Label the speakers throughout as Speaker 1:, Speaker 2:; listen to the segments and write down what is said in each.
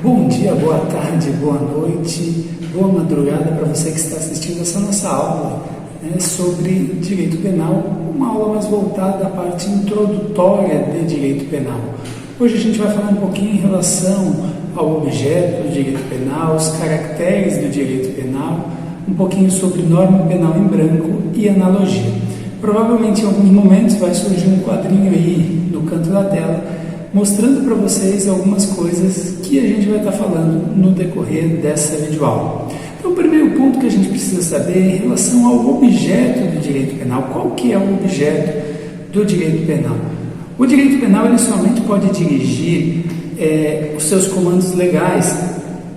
Speaker 1: Bom dia, boa tarde, boa noite, boa madrugada para você que está assistindo essa nossa aula sobre direito penal, uma aula mais voltada à parte introdutória de direito penal. Hoje a gente vai falar um pouquinho em relação ao objeto do direito penal, os caracteres do direito penal, um pouquinho sobre norma penal em branco e analogia. Provavelmente em alguns momentos vai surgir um quadrinho aí no canto da tela, mostrando para vocês algumas coisas que a gente vai estar falando no decorrer dessa videoaula. Então, o primeiro ponto que a gente precisa saber é em relação ao objeto do direito penal. Qual que é o objeto do direito penal? O direito penal ele somente pode dirigir os seus comandos legais,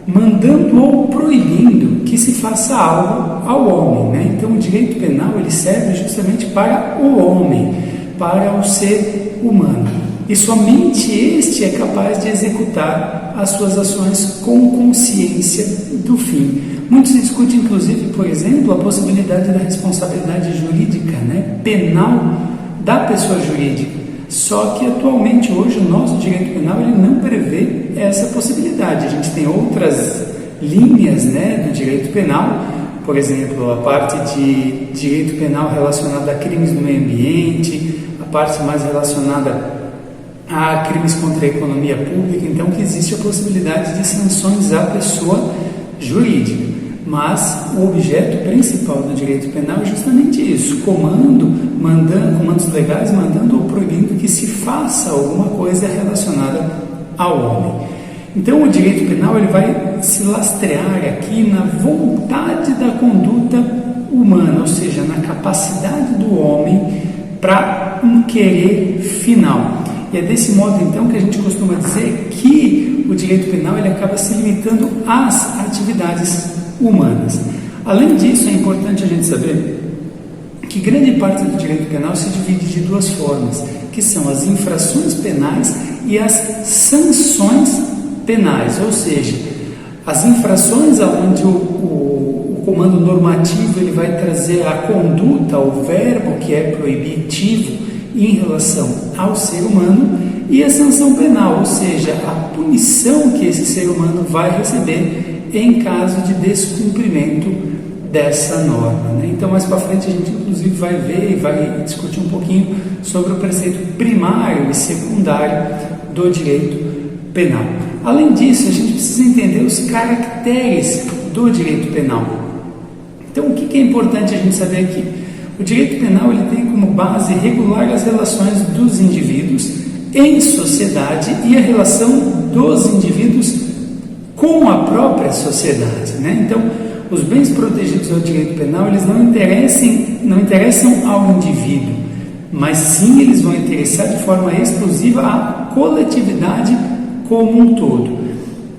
Speaker 1: mandando ou proibindo que se faça algo ao homem, né? Então, o direito penal ele serve justamente para o homem, para o ser humano. E somente este é capaz de executar as suas ações com consciência do fim. Muito se discute, inclusive, por exemplo, a possibilidade da responsabilidade jurídica, penal da pessoa jurídica. Só que atualmente, hoje, o nosso direito penal ele não prevê essa possibilidade. A gente tem outras linhas do direito penal, por exemplo, a parte de direito penal relacionada a crimes no meio ambiente, a parte mais relacionada a crimes contra a economia pública, então que existe a possibilidade de sanções à pessoa jurídica. Mas o objeto principal do direito penal é justamente isso, comandos legais mandando ou proibindo que se faça alguma coisa relacionada ao homem. Então o direito penal ele vai se lastrear aqui na vontade da conduta humana, ou seja, na capacidade do homem para um querer final. E é desse modo, então, que a gente costuma dizer que o direito penal ele acaba se limitando às atividades humanas. Além disso, é importante a gente saber que grande parte do direito penal se divide de duas formas, que são as infrações penais e as sanções penais, ou seja, as infrações onde o comando normativo ele vai trazer a conduta, o verbo que é proibitivo, em relação ao ser humano, e a sanção penal, ou seja, a punição que esse ser humano vai receber em caso de descumprimento dessa norma. Então, mais para frente, a gente inclusive vai ver e vai discutir um pouquinho sobre o preceito primário e secundário do direito penal. Além disso, a gente precisa entender os caracteres do direito penal. Então, o que é importante a gente saber aqui? O direito penal ele tem como base regular as relações dos indivíduos em sociedade e a relação dos indivíduos com a própria sociedade. Então, os bens protegidos ao direito penal eles não interessam ao indivíduo, mas sim eles vão interessar de forma exclusiva à coletividade como um todo.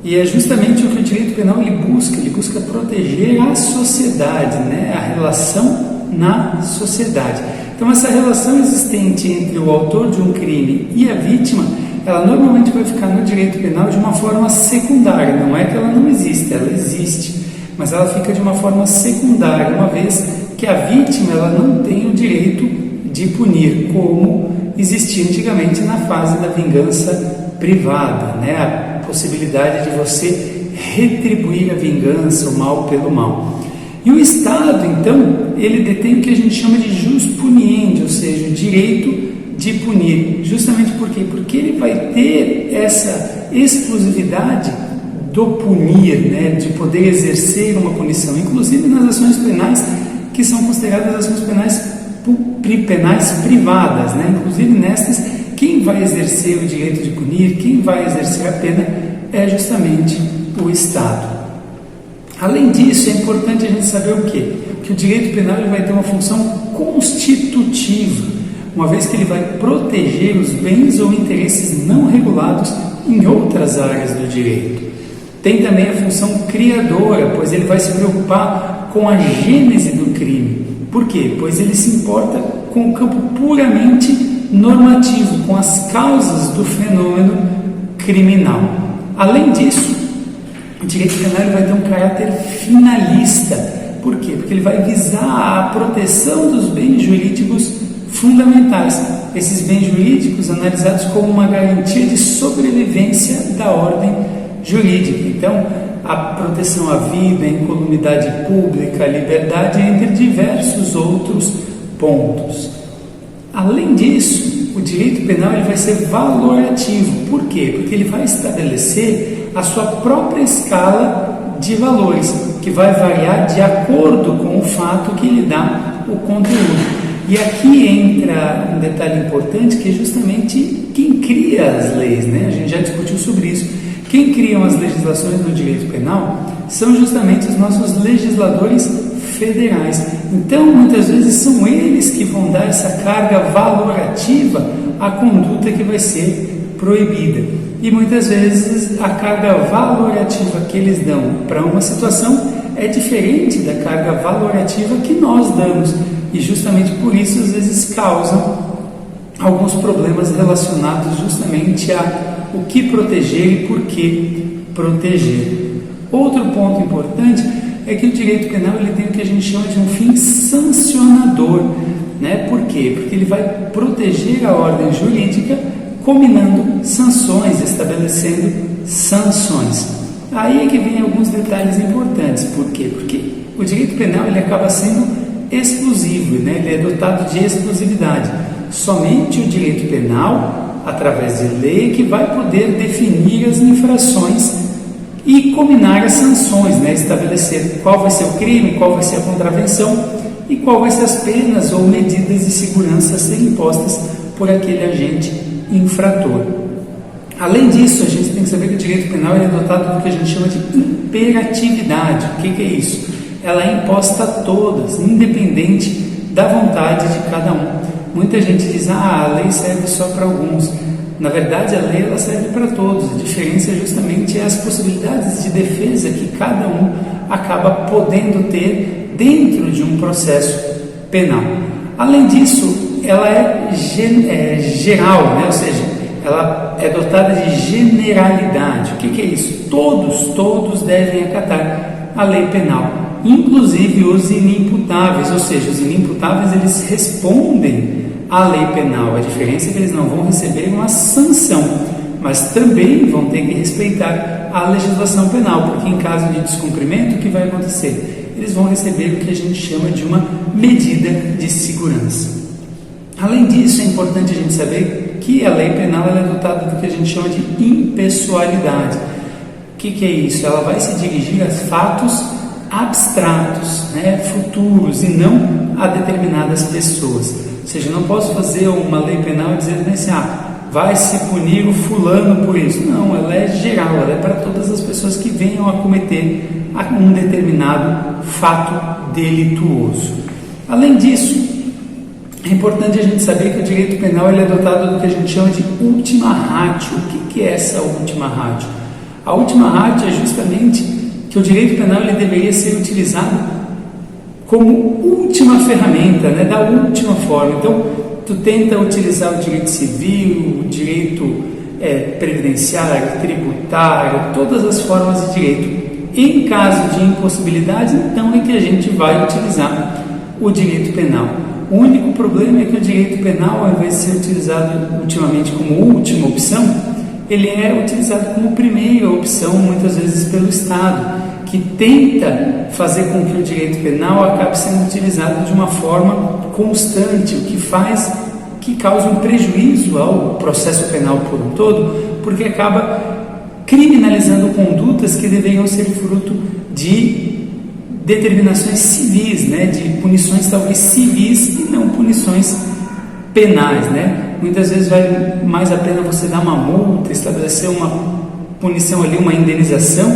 Speaker 1: E é justamente o que o direito penal ele busca proteger a sociedade, a relação na sociedade. Então essa relação existente entre o autor de um crime e a vítima, ela normalmente vai ficar no direito penal de uma forma secundária, não é que ela não existe, ela existe, mas ela fica de uma forma secundária, uma vez que a vítima ela não tem o direito de punir, como existia antigamente na fase da vingança privada, a possibilidade de você retribuir a vingança, o mal pelo mal. E o Estado, então, ele detém o que a gente chama de jus puniendi, ou seja, o direito de punir. Justamente por quê? Porque ele vai ter essa exclusividade do punir, de poder exercer uma punição, inclusive nas ações penais que são consideradas ações penais privadas, Inclusive nestas, quem vai exercer o direito de punir, quem vai exercer a pena é justamente o Estado. Além disso, é importante a gente saber o quê? Que o direito penal ele vai ter uma função constitutiva, uma vez que ele vai proteger os bens ou interesses não regulados em outras áreas do direito. Tem também a função criadora, pois ele vai se preocupar com a gênese do crime. Por quê? Pois ele se importa com o campo puramente normativo, com as causas do fenômeno criminal. Além disso, o direito penal vai ter um caráter finalista. Por quê? Porque ele vai visar a proteção dos bens jurídicos fundamentais. Esses bens jurídicos analisados como uma garantia de sobrevivência da ordem jurídica. Então, a proteção à vida, a incolumidade pública, a liberdade, entre diversos outros pontos. Além disso, o direito penal ele vai ser valorativo. Por quê? Porque ele vai estabelecer a sua própria escala de valores, que vai variar de acordo com o fato que lhe dá o conteúdo. E aqui entra um detalhe importante, que é justamente quem cria as leis, né? A gente já discutiu sobre isso. Quem criam as legislações do direito penal são justamente os nossos legisladores federais. Então, muitas vezes são eles que vão dar essa carga valorativa à conduta que vai ser proibida. E muitas vezes a carga valorativa que eles dão para uma situação é diferente da carga valorativa que nós damos. E justamente por isso, às vezes, causam alguns problemas relacionados justamente a o que proteger e por que proteger. Outro ponto importante é que o direito penal ele tem o que a gente chama de um fim sancionador, né? Por quê? Porque ele vai proteger a ordem jurídica combinando sanções, estabelecendo sanções. Aí é que vem alguns detalhes importantes. Por quê? Porque o direito penal ele acaba sendo exclusivo, né? Ele é dotado de exclusividade. Somente o direito penal, através de lei, que vai poder definir as infrações e combinar as sanções, né? Estabelecer qual vai ser o crime, qual vai ser a contravenção e qual vai ser as penas ou medidas de segurança a serem impostas por aquele agente infrator. Além disso, a gente tem que saber que o direito penal é dotado do que a gente chama de imperatividade. O que é isso? Ela é imposta a todas, independente da vontade de cada um. Muita gente diz, a lei serve só para alguns. Na verdade, a lei ela serve para todos. A diferença justamente é as possibilidades de defesa que cada um acaba podendo ter dentro de um processo penal. Além disso, ela é geral, né? Ou seja, ela é dotada de generalidade. O que é isso? Todos devem acatar a lei penal, inclusive os inimputáveis, ou seja, os inimputáveis eles respondem à lei penal. A diferença é que eles não vão receber uma sanção, mas também vão ter que respeitar a legislação penal, porque em caso de descumprimento, o que vai acontecer? Eles vão receber o que a gente chama de uma medida de segurança. Além disso, é importante a gente saber que a lei penal ela é dotada do que a gente chama de impessoalidade. O que é isso? Ela vai se dirigir a fatos abstratos, né, futuros, e não a determinadas pessoas. Ou seja, eu não posso fazer uma lei penal dizendo assim, vai se punir o fulano por isso. Não, ela é geral, ela é para todas as pessoas que venham a cometer um determinado fato delituoso. Além disso, é importante a gente saber que o direito penal ele é dotado do que a gente chama de ultima ratio. O que é essa última ratio? A última ratio é justamente que o direito penal ele deveria ser utilizado como última ferramenta, né, da última forma. Então, tu tenta utilizar o direito civil, o direito previdenciário, tributário, todas as formas de direito. Em caso de impossibilidade, então é que a gente vai utilizar o direito penal. O único problema é que o direito penal, ao invés de ser utilizado ultimamente como última opção, ele é utilizado como primeira opção, muitas vezes pelo Estado, que tenta fazer com que o direito penal acabe sendo utilizado de uma forma constante, o que faz que cause um prejuízo ao processo penal por um todo, porque acaba criminalizando condutas que deveriam ser fruto de determinações civis, né, de punições talvez civis e não punições penais, né? Muitas vezes vale mais a pena você dar uma multa, estabelecer uma punição ali, uma indenização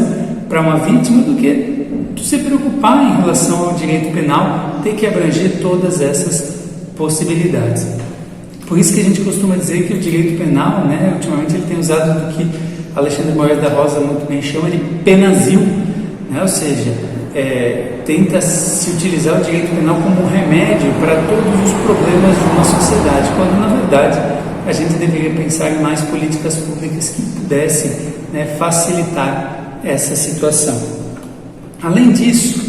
Speaker 1: para uma vítima, do que se preocupar em relação ao direito penal, ter que abranger todas essas possibilidades. Por isso que a gente costuma dizer que o direito penal, né, ultimamente ele tem usado do que Alexandre Moraes da Rosa muito bem chama de penazil, né? Ou seja, tenta se utilizar o direito penal como um remédio para todos os problemas de uma sociedade, quando na verdade a gente deveria pensar em mais políticas públicas que pudessem, né, facilitar essa situação. Além disso,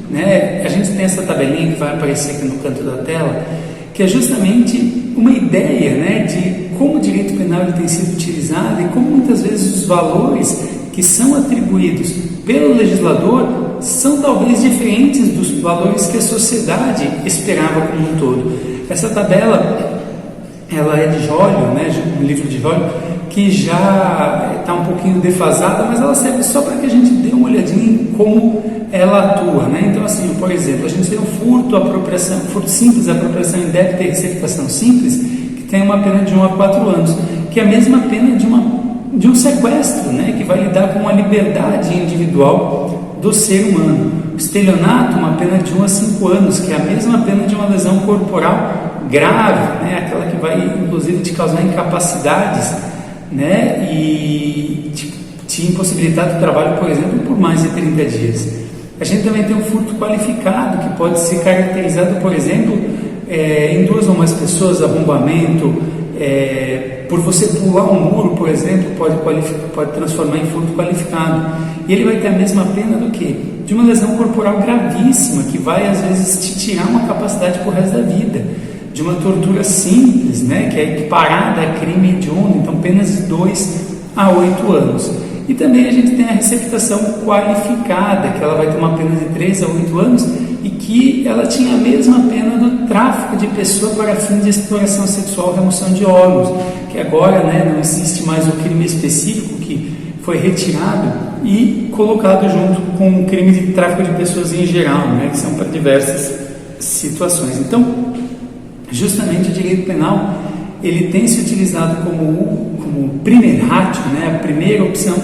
Speaker 1: né, a gente tem essa tabelinha que vai aparecer aqui no canto da tela, que é justamente uma ideia, né, de como o direito penal ele tem sido utilizado e como muitas vezes os valores que são atribuídos pelo legislador são talvez diferentes dos valores que a sociedade esperava como um todo. Essa tabela, ela é de Jólio, né, um livro de Jólio, que já está um pouquinho defasada, mas ela serve só para que a gente dê uma olhadinha em como ela atua, né? Então, assim, por exemplo, a gente tem o furto, apropriação, furto simples, apropriação indébita e receptação simples, que tem uma pena de 1 a 4 anos, que é a mesma pena de um sequestro, né? Que vai lidar com a liberdade individual do ser humano. O estelionato, uma pena de 1 a 5 anos, que é a mesma pena de uma lesão corporal grave, né? Aquela que vai, inclusive, te causar incapacidades, né? E te impossibilitar do trabalho, por exemplo, por mais de 30 dias. A gente também tem um furto qualificado, que pode ser caracterizado, por exemplo, em 2 ou mais pessoas, arrombamento, por você pular um muro, por exemplo, pode transformar em furto qualificado. E ele vai ter a mesma pena do que? De uma lesão corporal gravíssima, que vai, às vezes, te tirar uma capacidade para o resto da vida. De uma tortura simples, né, que é equiparada a crime hediondo, então penas de 2 a 8 anos. E também a gente tem a receptação qualificada, que ela vai ter uma pena de 3 a 8 anos e que ela tinha a mesma pena do tráfico de pessoa para fins de exploração sexual, remoção de órgãos, que agora, né, não existe mais o crime específico que foi retirado e colocado junto com o crime de tráfico de pessoas em geral, né, que são para diversas situações. Então, justamente o direito penal, ele tem se utilizado como primeiro ratio, né, a primeira opção,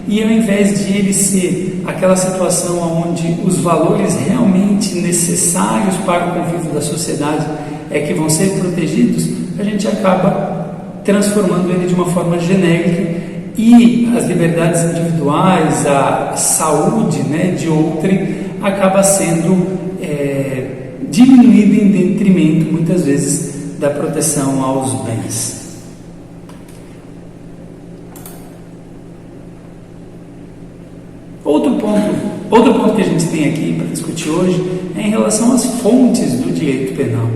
Speaker 1: e ao invés de ele ser aquela situação onde os valores realmente necessários para o convívio da sociedade que vão ser protegidos, a gente acaba transformando ele de uma forma genérica e as liberdades individuais, a saúde, né, de outrem acaba sendo diminuída em detrimento, muitas vezes, da proteção aos bens. Outro ponto que a gente tem aqui para discutir hoje é em relação às fontes do direito penal.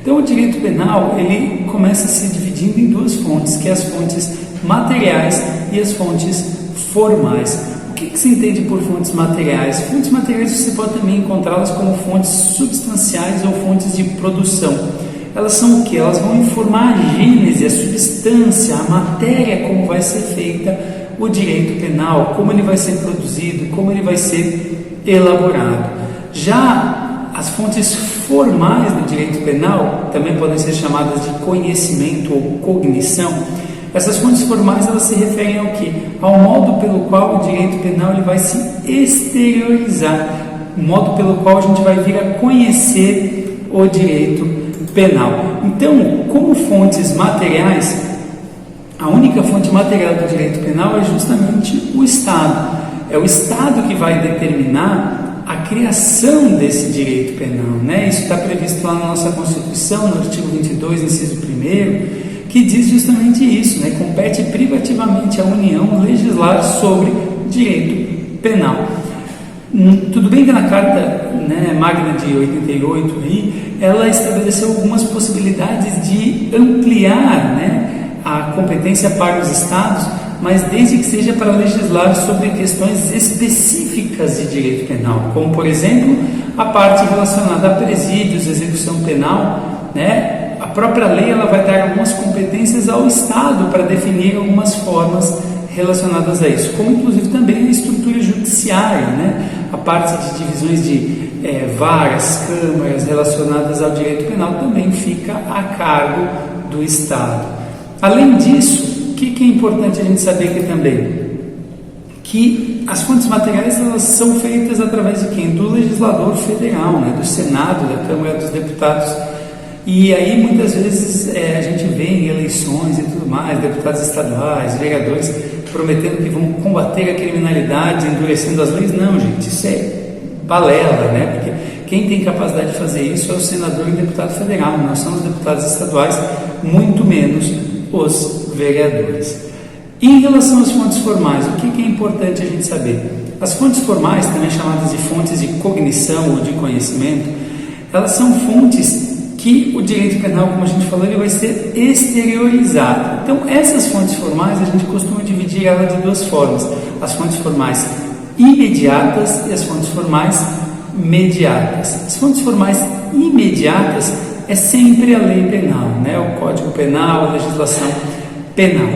Speaker 1: Então, o direito penal, ele começa se dividindo em 2 fontes, que é as fontes materiais e as fontes formais. O que se entende por fontes materiais? Fontes materiais você pode também encontrá-las como fontes substanciais ou fontes de produção. Elas são o que? Elas vão informar a gênese, a substância, a matéria, como vai ser feita o direito penal, como ele vai ser produzido, como ele vai ser elaborado. Já as fontes formais do direito penal, também podem ser chamadas de conhecimento ou cognição. Essas fontes formais, elas se referem ao quê? Ao modo pelo qual o direito penal ele vai se exteriorizar, o modo pelo qual a gente vai vir a conhecer o direito penal. Então, como fontes materiais, a única fonte material do direito penal é justamente o Estado. É o Estado que vai determinar a criação desse direito penal, né? Isso está previsto lá na nossa Constituição, no artigo 22, inciso 1º, que diz justamente isso, né? Compete privativamente à União legislar sobre direito penal. Tudo bem que na Carta, né, Magna de 88, aí, ela estabeleceu algumas possibilidades de ampliar, né, a competência para os Estados, mas desde que seja para legislar sobre questões específicas de direito penal, como, por exemplo, a parte relacionada a presídios, execução penal, né? A própria lei ela vai dar algumas competências ao Estado para definir algumas formas relacionadas a isso, como inclusive também a estrutura judiciária, né? A parte de divisões de varas, câmaras relacionadas ao direito penal também fica a cargo do Estado. Além disso, o que é importante a gente saber aqui também? Que as fontes materiais elas são feitas através de quem? Do legislador federal, né? Do Senado, da Câmara dos Deputados. E aí muitas vezes a gente vê em eleições e tudo mais, deputados estaduais, vereadores, prometendo que vão combater a criminalidade, endurecendo as leis. Não, gente, isso é balela, né? Porque quem tem capacidade de fazer isso é o senador e o deputado federal, não são os deputados estaduais, muito menos os vereadores. Em relação às fontes formais, o que é importante a gente saber? As fontes formais, também chamadas de fontes de cognição ou de conhecimento, elas são fontes que o direito penal, como a gente falou, ele vai ser exteriorizado. Então, essas fontes formais, a gente costuma dividir ela de duas formas: as fontes formais imediatas e as fontes formais mediatas. As fontes formais imediatas é sempre a lei penal, né? O Código Penal, a legislação penal.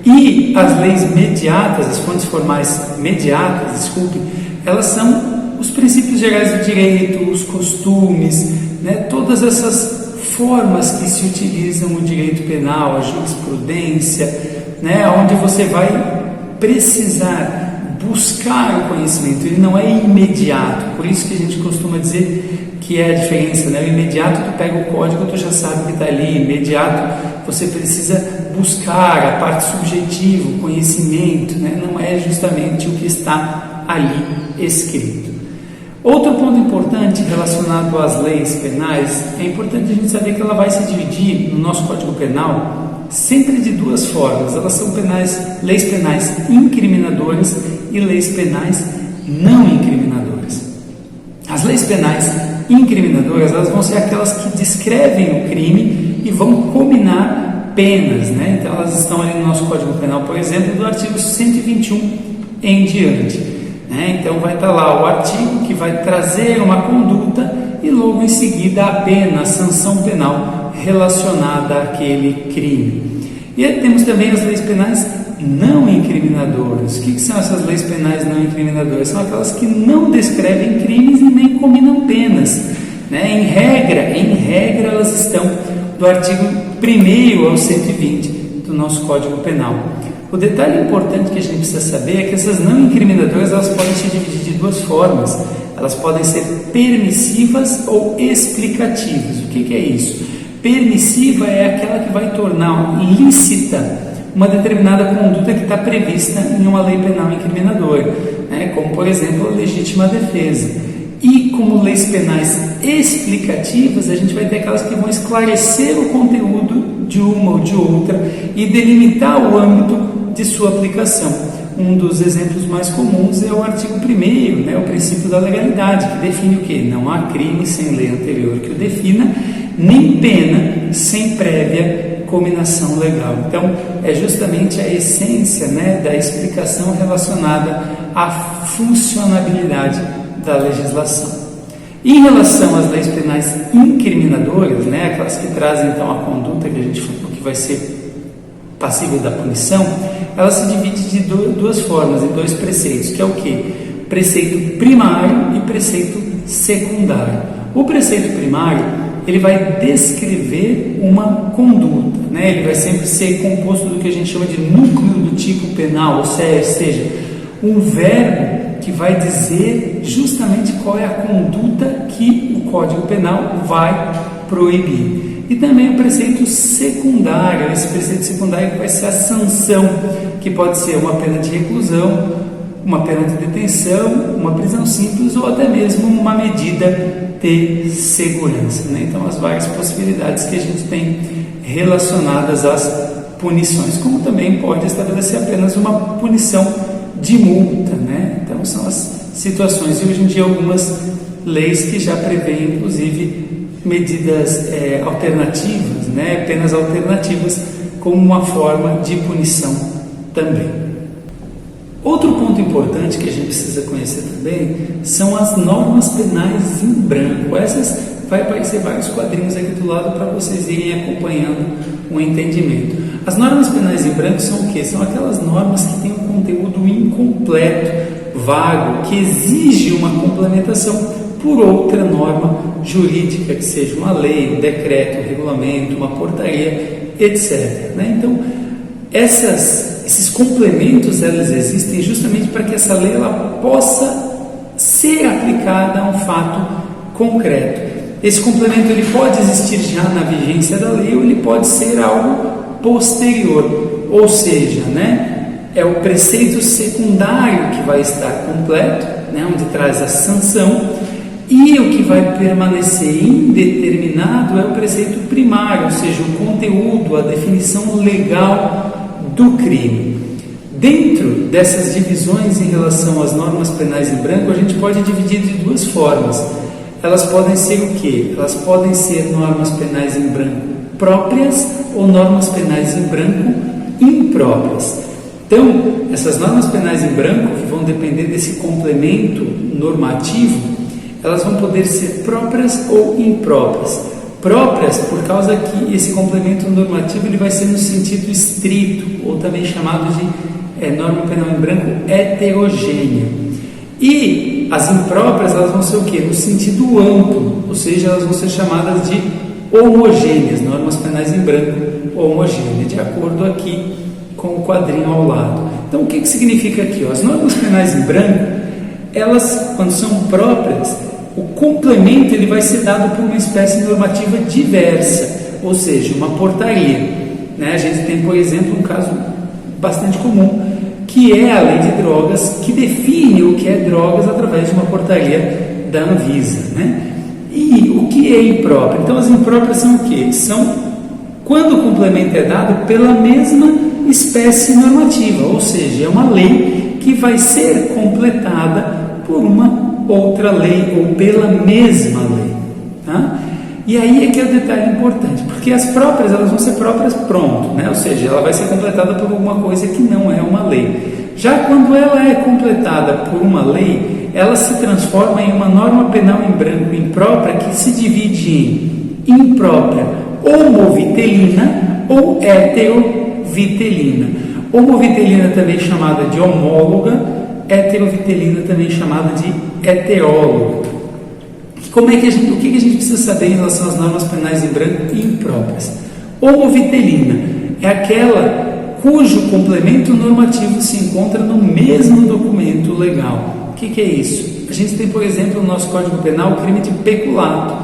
Speaker 1: E as leis mediatas, as fontes formais mediatas, desculpe, elas são os princípios gerais do direito, os costumes, né? Todas essas formas que se utilizam no direito penal, a jurisprudência, né? Onde você vai precisar buscar o conhecimento, ele não é imediato. Por isso que a gente costuma dizer que é a diferença, né? O imediato, tu pega o código, tu já sabe que está ali. Imediato, você precisa buscar a parte subjetiva, o conhecimento, né? Não é justamente o que está ali escrito. Outro ponto importante relacionado às leis penais, é importante a gente saber que ela vai se dividir no nosso Código Penal sempre de duas formas. Elas são leis penais incriminadoras e leis penais não incriminadoras. As leis penais incriminadoras, elas vão ser aquelas que descrevem o crime e vão combinar penas, né? Então elas estão ali no nosso Código Penal, por exemplo, do artigo 121 em diante, né? Então vai estar lá o artigo que vai trazer uma conduta e logo em seguida a pena, a sanção penal relacionada àquele crime. E aí temos também as leis penais não incriminadoras. O que são essas leis penais não incriminadoras? São aquelas que não descrevem crimes e nem combinam penas, né? Em regra elas estão do artigo 1º ao 120 do nosso Código Penal. O detalhe importante que a gente precisa saber é que essas não incriminadoras, elas podem se dividir de duas formas. Elas podem ser permissivas ou explicativas. O que é isso? Permissiva é aquela que vai tornar lícita uma determinada conduta que está prevista em uma lei penal incriminadora, né? Como, por exemplo, a legítima defesa. E como leis penais explicativas, a gente vai ter aquelas que vão esclarecer o conteúdo de uma ou de outra e delimitar o âmbito de sua aplicação. Um dos exemplos mais comuns é o artigo 1º, né? O princípio da legalidade, que define o quê? Não há crime sem lei anterior que o defina, nem pena sem prévia cominação legal. Então, é justamente a essência, né, da explicação relacionada à funcionabilidade da legislação. Em relação às leis penais incriminadoras, né, aquelas que trazem então a conduta que a gente falou que vai ser passível da punição, ela se divide de duas formas, em dois preceitos, que é o quê? Preceito primário e preceito secundário. O preceito primário, ele vai descrever uma conduta, né? Ele vai sempre ser composto do que a gente chama de núcleo do tipo penal, ou seja, um verbo que vai dizer justamente qual é a conduta que o Código Penal vai proibir. E também o preceito secundário, esse preceito secundário vai ser a sanção, que pode ser uma pena de reclusão, uma pena de detenção, uma prisão simples ou até mesmo uma medida de segurança, né? Então, as várias possibilidades que a gente tem relacionadas às punições, como também pode estabelecer apenas uma punição de multa, né? Então, são as situações, e hoje em dia algumas leis que já prevêem, inclusive, medidas alternativas, né? Penas alternativas como uma forma de punição também. Outro ponto importante que a gente precisa conhecer também são as normas penais em branco. Essas vai aparecer vários quadrinhos aqui do lado para vocês irem acompanhando o entendimento. As normas penais em branco são o quê? São aquelas normas que têm um conteúdo incompleto, vago, que exige uma complementação por outra norma jurídica, que seja uma lei, um decreto, um regulamento, uma portaria, etc. Né? Então, esses complementos, elas existem justamente para que essa lei ela possa ser aplicada a um fato concreto. Esse complemento ele pode existir já na vigência da lei ou ele pode ser algo posterior, ou seja, né, é o preceito secundário que vai estar completo, né, onde traz a sanção, e o que vai permanecer indeterminado é o preceito primário, ou seja, o conteúdo, a definição legal do crime. Dentro dessas divisões em relação às normas penais em branco, a gente pode dividir de duas formas. elas podem ser o quê? Elas podem ser normas penais em branco próprias ou normas penais em branco impróprias. Então, essas normas penais em branco, que vão depender desse complemento normativo, elas vão poder ser próprias ou impróprias. Próprias por causa que esse complemento normativo ele vai ser no sentido estrito, ou também chamado de norma penal em branco heterogênea. E as impróprias, elas vão ser o quê? No sentido amplo, ou seja, elas vão ser chamadas de homogêneas, normas penais em branco homogêneas, de acordo aqui com o quadrinho ao lado. Então, o que significa aqui? As normas penais em branco, elas, quando são próprias, o complemento ele vai ser dado por uma espécie normativa diversa, ou seja, uma portaria. A gente tem, por exemplo, um caso bastante comum, que é a lei de drogas, que define o que é drogas através de uma portaria da Anvisa. E o que é impróprio? Então, as impróprias são o quê? São quando o complemento é dado pela mesma espécie normativa, ou seja, é uma lei que vai ser completada por uma outra lei ou pela mesma lei. E aí é que é o detalhe importante, porque as próprias, elas vão ser próprias pronto, ou seja, ela vai ser completada por alguma coisa que não é uma lei. Já quando ela é completada por uma lei, ela se transforma em uma norma penal em branco imprópria que se divide em imprópria homovitelina ou heterovitelina. Homovitelina também chamada de homóloga, heterovitelina também chamada de heteróloga. O que a gente precisa saber em relação às normas penais em branco e impróprias? Homovitelina é aquela cujo complemento normativo se encontra no mesmo documento legal. O que é isso? A gente tem, por exemplo, no nosso Código Penal o crime de peculato,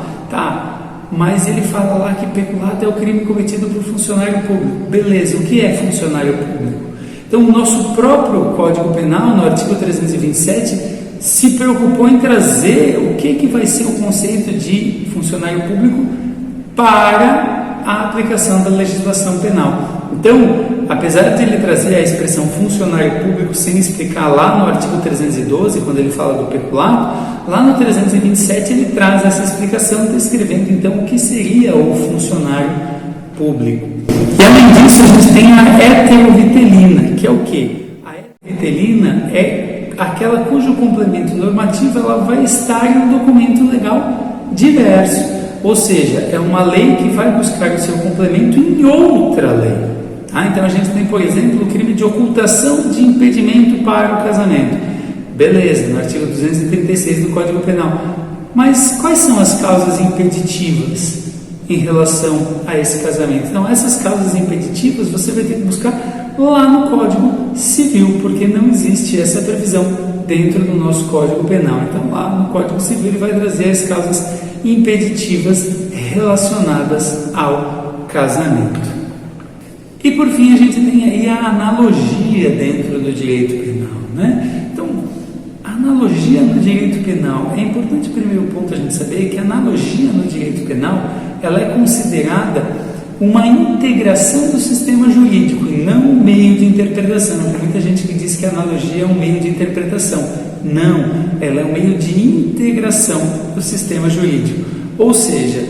Speaker 1: mas ele fala lá que peculato é o crime cometido por funcionário público. Beleza, o que é funcionário público? Então, o nosso próprio Código Penal, no artigo 327, se preocupou em trazer o que vai ser o conceito de funcionário público para a aplicação da legislação penal. Então, apesar de ele trazer a expressão funcionário público sem explicar lá no artigo 312, quando ele fala do peculato, lá no 327 ele traz essa explicação descrevendo então o que seria o funcionário público. E além disso, a gente tem a heterovitelina, que é o quê? A heterovitelina é aquela cujo complemento normativo ela vai estar em um documento legal diverso, ou seja, é uma lei que vai buscar o seu complemento em outra lei. Então a gente tem, por exemplo, o crime de ocultação de impedimento para o casamento. Beleza, no artigo 236 do Código Penal. Mas quais são as causas impeditivas em relação a esse casamento? Então, essas causas impeditivas você vai ter que buscar lá no Código Civil, porque não existe essa previsão dentro do nosso Código Penal. Então, lá no Código Civil ele vai trazer as causas impeditivas relacionadas ao casamento. E por fim a gente tem aí a analogia dentro do direito penal, Então, a analogia no direito penal, é importante o primeiro ponto a gente saber que a analogia no direito penal, ela é considerada uma integração do sistema jurídico e não um meio de interpretação. Tem muita gente que diz que a analogia é um meio de interpretação. Não, ela é um meio de integração do sistema jurídico. Ou seja,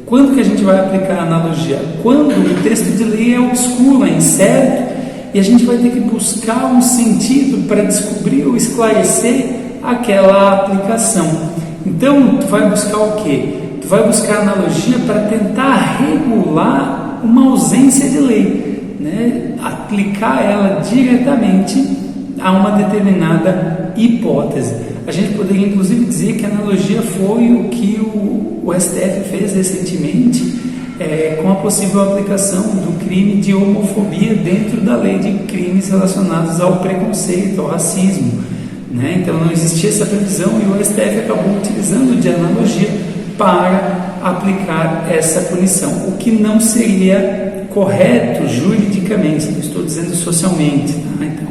Speaker 1: quando que a gente vai aplicar a analogia? Quando o texto de lei é obscuro, é incerto, e a gente vai ter que buscar um sentido para descobrir ou esclarecer aquela aplicação. Então, tu vai buscar o quê? Tu vai buscar a analogia para tentar regular uma ausência de lei, aplicar ela diretamente a uma determinada hipótese. A gente poderia inclusive dizer que a analogia foi o que o STF fez recentemente com a possível aplicação do crime de homofobia dentro da lei de crimes relacionados ao preconceito, ao racismo. Então não existia essa previsão e o STF acabou utilizando de analogia para aplicar essa punição, o que não seria correto juridicamente, não estou dizendo socialmente, então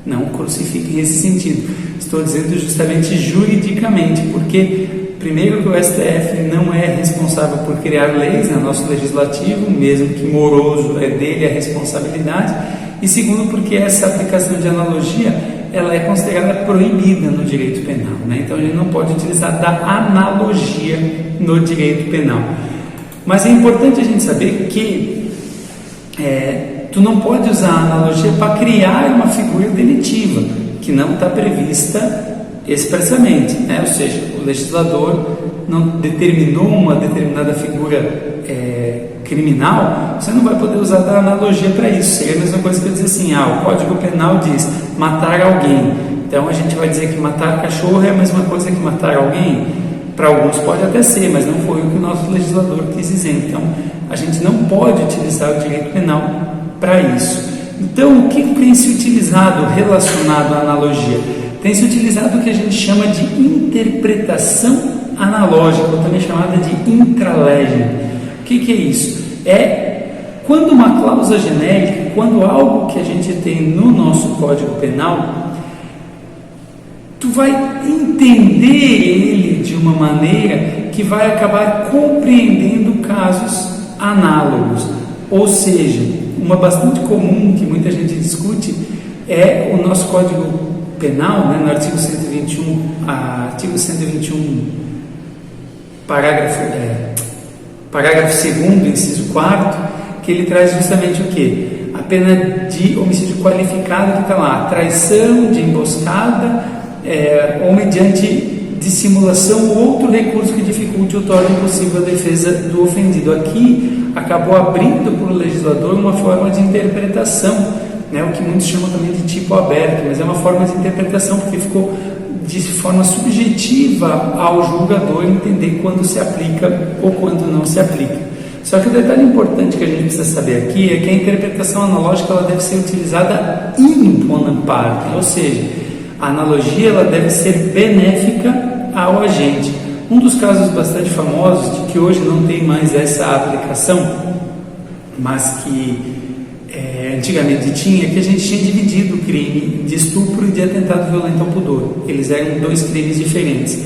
Speaker 1: não crucifiquem nesse sentido, estou dizendo justamente juridicamente, porque primeiro que o STF não é responsável por criar leis, é nosso legislativo, mesmo que moroso, é dele a responsabilidade, e segundo porque essa aplicação de analogia ela é considerada proibida no direito penal, né? Então a gente não pode utilizar da analogia no direito penal. Mas é importante a gente saber que tu não pode usar a analogia para criar uma figura delitiva que não está prevista expressamente, né? Ou seja, o legislador não determinou uma determinada figura criminal, você não vai poder usar da analogia para isso. Seria a mesma coisa que eu dizer assim, o Código Penal diz matar alguém, então a gente vai dizer que matar cachorro é a mesma coisa que matar alguém? Para alguns pode até ser, mas não foi o que o nosso legislador quis dizer. Então a gente não pode utilizar o direito penal para isso. Então o que tem se utilizado relacionado à analogia? Tem se utilizado o que a gente chama de interpretação analógica, ou também chamada de intralegem. O que é isso? É quando uma cláusula genérica, quando algo que a gente tem no nosso Código Penal, tu vai entender ele de uma maneira que vai acabar compreendendo casos análogos. Ou seja, uma bastante comum que muita gente discute é o nosso Código Penal, né, no artigo 121, parágrafo 2º, inciso 4º, que ele traz justamente o quê? A pena de homicídio qualificado, que está lá, traição, de emboscada, ou mediante dissimulação ou outro recurso que dificulte ou torne impossível a defesa do ofendido. Aqui acabou abrindo para o legislador uma forma de interpretação, né, o que muitos chamam também de tipo aberto, mas é uma forma de interpretação porque ficou de forma subjetiva ao julgador entender quando se aplica ou quando não se aplica. Só que o detalhe importante que a gente precisa saber aqui é que a interpretação analógica ela deve ser utilizada in bonam parte, ou seja, a analogia ela deve ser benéfica ao agente. Um dos casos bastante famosos, de que hoje não tem mais essa aplicação, mas que antigamente tinha, que a gente tinha dividido o crime de estupro e de atentado violento ao pudor. Eles eram dois crimes diferentes.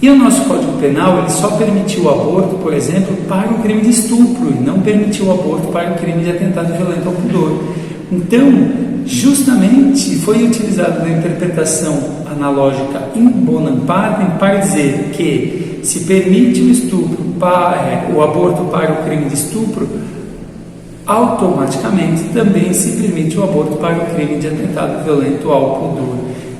Speaker 1: E o nosso Código Penal ele só permitiu o aborto, por exemplo, para o crime de estupro e não permitiu o aborto para o crime de atentado violento ao pudor. Então, justamente foi utilizado na interpretação analógica in bonam partem para dizer que se permite o estupro, o aborto para o crime de estupro, automaticamente também se permite o aborto para o crime de atentado violento ao pudor.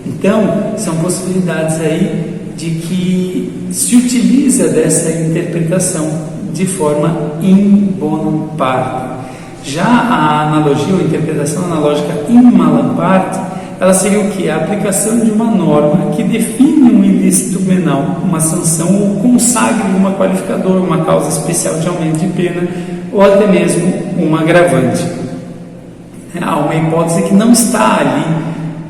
Speaker 1: Então, são possibilidades aí de que se utiliza dessa interpretação de forma in bonam parte. Já a analogia ou interpretação analógica in malum parte, ela seria o que? A aplicação de uma norma que define um ilícito penal, uma sanção ou consagre uma qualificadora, uma causa especial de aumento de pena ou até mesmo um agravante. Há uma hipótese que não está ali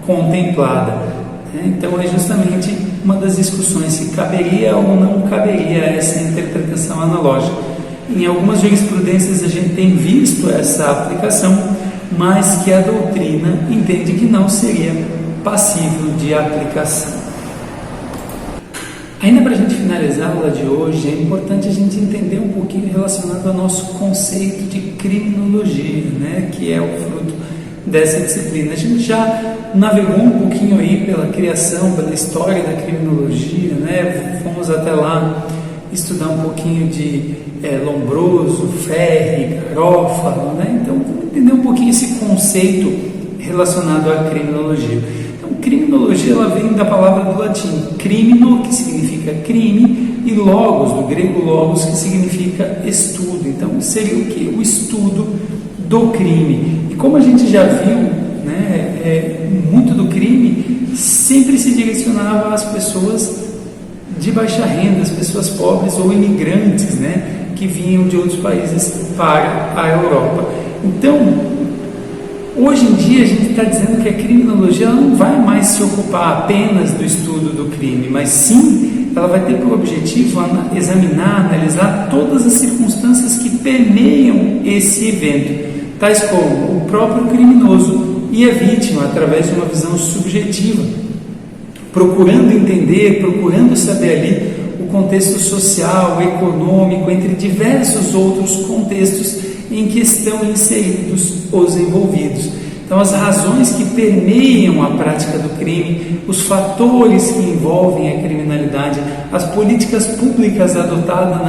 Speaker 1: contemplada. Então é justamente uma das discussões se caberia ou não caberia essa interpretação analógica. Em algumas jurisprudências a gente tem visto essa aplicação, mas que a doutrina entende que não seria passível de aplicação. Ainda para a gente finalizar a aula de hoje, é importante a gente entender um pouquinho relacionado ao nosso conceito de criminologia, né, que é o fruto dessa disciplina. A gente já navegou um pouquinho aí pela criação, pela história da criminologia, né, fomos até lá estudar um pouquinho de Lombroso, Ferri, Garofalo, né, então vamos entender um pouquinho esse conceito relacionado à criminologia. Criminologia ela vem da palavra do latim crimino, que significa crime, e logos, do grego logos, que significa estudo. Então seria o que? O estudo do crime. E como a gente já viu, né, muito do crime sempre se direcionava às pessoas de baixa renda, as pessoas pobres ou imigrantes, né, que vinham de outros países para a Europa. Então, hoje em dia a gente está dizendo que a criminologia ela não vai mais se ocupar apenas do estudo do crime, mas sim ela vai ter por objetivo examinar, analisar todas as circunstâncias que permeiam esse evento, tais como o próprio criminoso e a vítima, através de uma visão subjetiva, procurando entender, procurando saber ali o contexto social, econômico, entre diversos outros contextos em que estão inseridos os envolvidos. Então, as razões que permeiam a prática do crime, os fatores que envolvem a criminalidade, as políticas públicas adotadas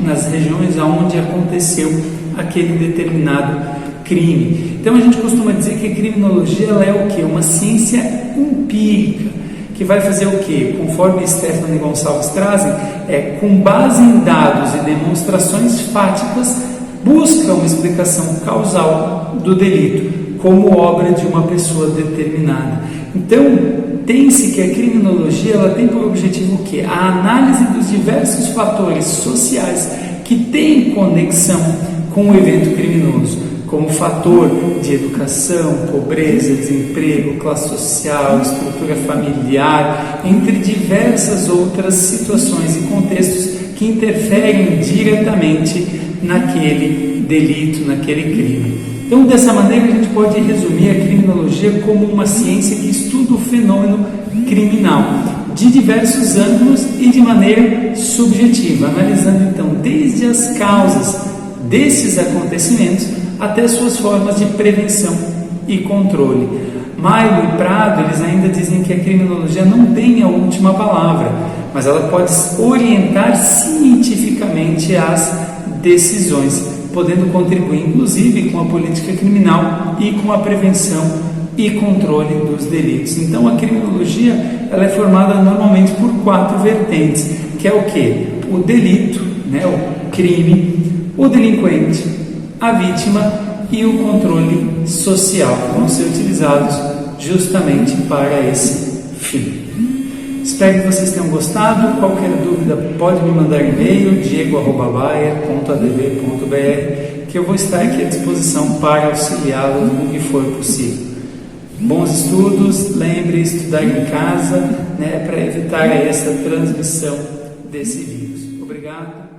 Speaker 1: nas regiões onde aconteceu aquele determinado crime. Então, a gente costuma dizer que a criminologia ela é o quê? Uma ciência empírica, que vai fazer o quê? Conforme Stefano e Gonçalves trazem, com base em dados e demonstrações fáticas, busca uma explicação causal do delito, como obra de uma pessoa determinada. Então, tem-se que a criminologia ela tem por objetivo o quê? A análise dos diversos fatores sociais que têm conexão com o evento criminoso, como fator de educação, pobreza, desemprego, classe social, estrutura familiar, entre diversas outras situações e contextos que interferem diretamente naquele delito, naquele crime. Então, dessa maneira, a gente pode resumir a criminologia como uma ciência que estuda o fenômeno criminal de diversos ângulos e de maneira subjetiva, analisando então desde as causas desses acontecimentos até suas formas de prevenção e controle. Maio e Prado, eles ainda dizem que a criminologia não tem a última palavra, mas ela pode orientar cientificamente as decisões, podendo contribuir inclusive com a política criminal e com a prevenção e controle dos delitos. Então a criminologia ela é formada normalmente por 4 vertentes, que é o quê? O delito, o crime, o delinquente, a vítima e o controle social, que vão ser utilizados justamente para esse fim. Espero que vocês tenham gostado. Qualquer dúvida pode me mandar e-mail diego@bayer.adv.br, que eu vou estar aqui à disposição para auxiliá-los no que for possível. Bons estudos, lembre de estudar em casa, para evitar essa transmissão desse vírus. Obrigado.